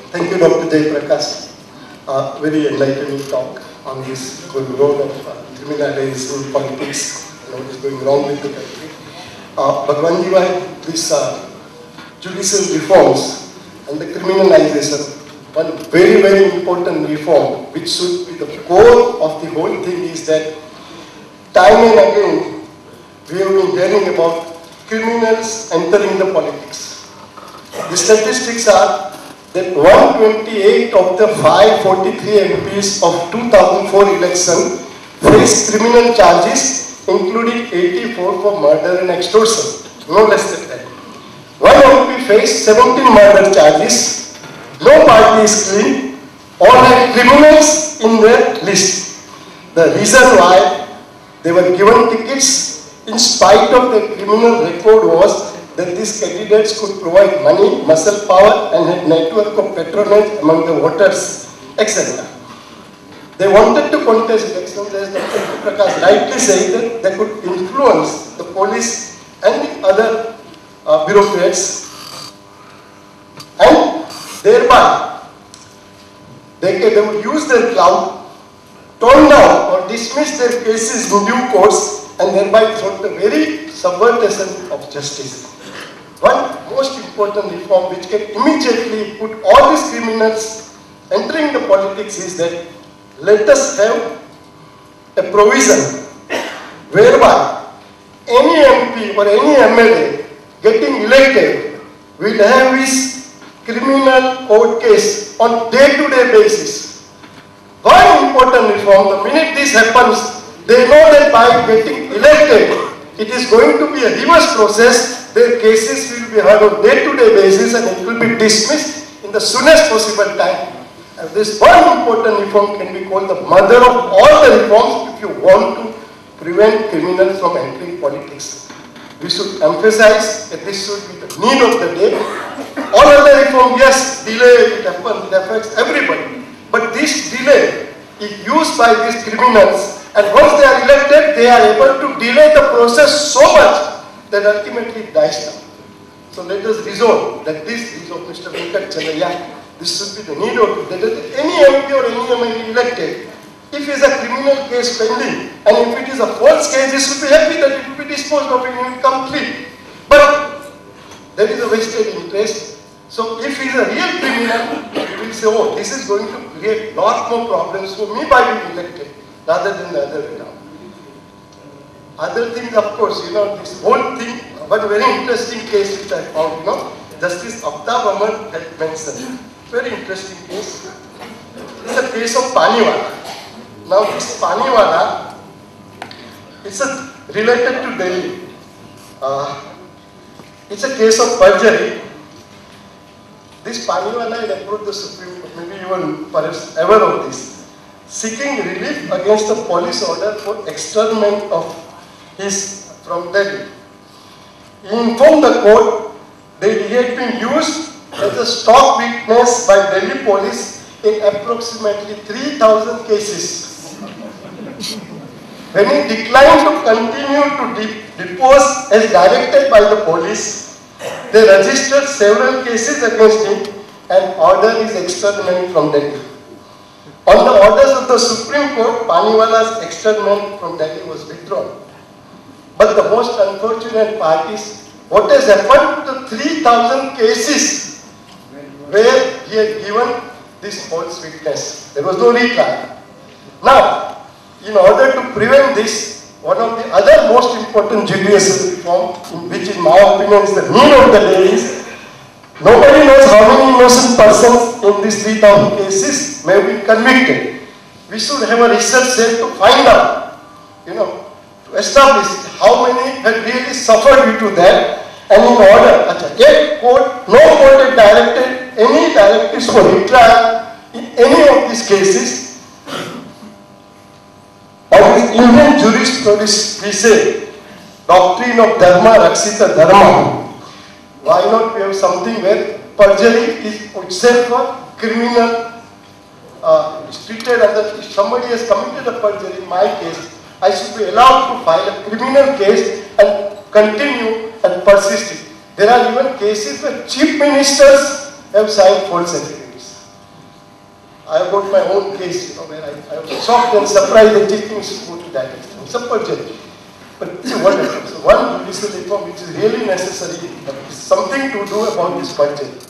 Thank you, Dr. Jay Prakash. Very enlightening talk on this good role of criminalizing in politics, what is going wrong with the country. Bhagwanji Bhai, these judicial reforms and the criminalization, one very, very important reform which should be the core of the whole thing is that time and again we have been hearing about criminals entering the politics. The statistics are that 128 of the 543 MPs of 2004 election faced criminal charges, including 84 for murder and extortion, no less than that. One MP faced 17 murder charges, no party is clean, all had criminals in their list. The reason why they were given tickets in spite of the criminal record was that these candidates could provide money, muscle power and had network of patronage among the voters, etc. They wanted to contest elections, as Dr. Prakash rightly said, that they could influence the police and the other bureaucrats, and thereby they would use their clout, tone down or dismiss their cases in due course, and thereby thwart the very subversion of justice. One most important reform which can immediately put all these criminals entering the politics is that let us have a provision whereby any MP or any MLA getting elected will have his criminal court case on day-to-day basis. One important reform, the minute this happens, they know that by getting elected, it is going to be a reverse process. Their cases will be heard on day-to-day basis and it will be dismissed in the soonest possible time. And this one important reform can be called the mother of all the reforms if you want to prevent criminals from entering politics. We should emphasize that this should be the need of the day. All other reform, yes, delay, it happens, it affects everybody. But this delay is used by these criminals, and once they are elected, they are able to delay the process so much that ultimately it dies down. So let us resolve that this is of Mr. Venkat Chalaya. This should be the need of it. That any MP or any MLA elected, if he has a criminal case pending, and if it is a false case, he should be happy that it will be disposed of in complete. But there is a vested interest. So if he is a real criminal, he will say, oh, this is going to create a lot more problems for me by being elected, rather than the other way around. Other things, of course, this whole thing, one very interesting case which I found, Justice Aftab Ahmad had mentioned. Very interesting case. It's a case of Paniwala. Now this Paniwala, it's related to Delhi. It's a case of perjury. This Paniwala had approached the Supreme Court, maybe you will perhaps aware of this, seeking relief against the police order for externment of his from Delhi. He informed the court that he had been used as a stock witness by Delhi police in approximately 3,000 cases. When he declined to continue to depose as directed by the police, they registered several cases against him and ordered his externment from Delhi. On the orders of the Supreme Court, Paniwala's externment from Delhi was withdrawn. But the most unfortunate part is what has happened to 3,000 cases where he had given this false witness. There was no retrial. Now, in order to prevent this, one of the other most important judicial reform, which in my opinion is the need of the day, is nobody knows how many innocent persons in these 3,000 cases may have been convicted. We should have a research cell to find out, to establish how many had really suffered due to that, and in order, no court had directed any directives for retrial in any of these cases. Or in Indian jurisprudence, we say, doctrine of dharma rakshita dharma. Why not we have something where perjury is itself a criminal, is treated as if somebody has committed a perjury, in my case, I should be allowed to file a criminal case and continue and persist it. There are even cases where chief ministers have signed false affidavits. I have got my own case, where I was shocked and surprised that things go to that extent. Super judge. But it's wonderful. So one judicial reform which is really necessary, something to do about this budget.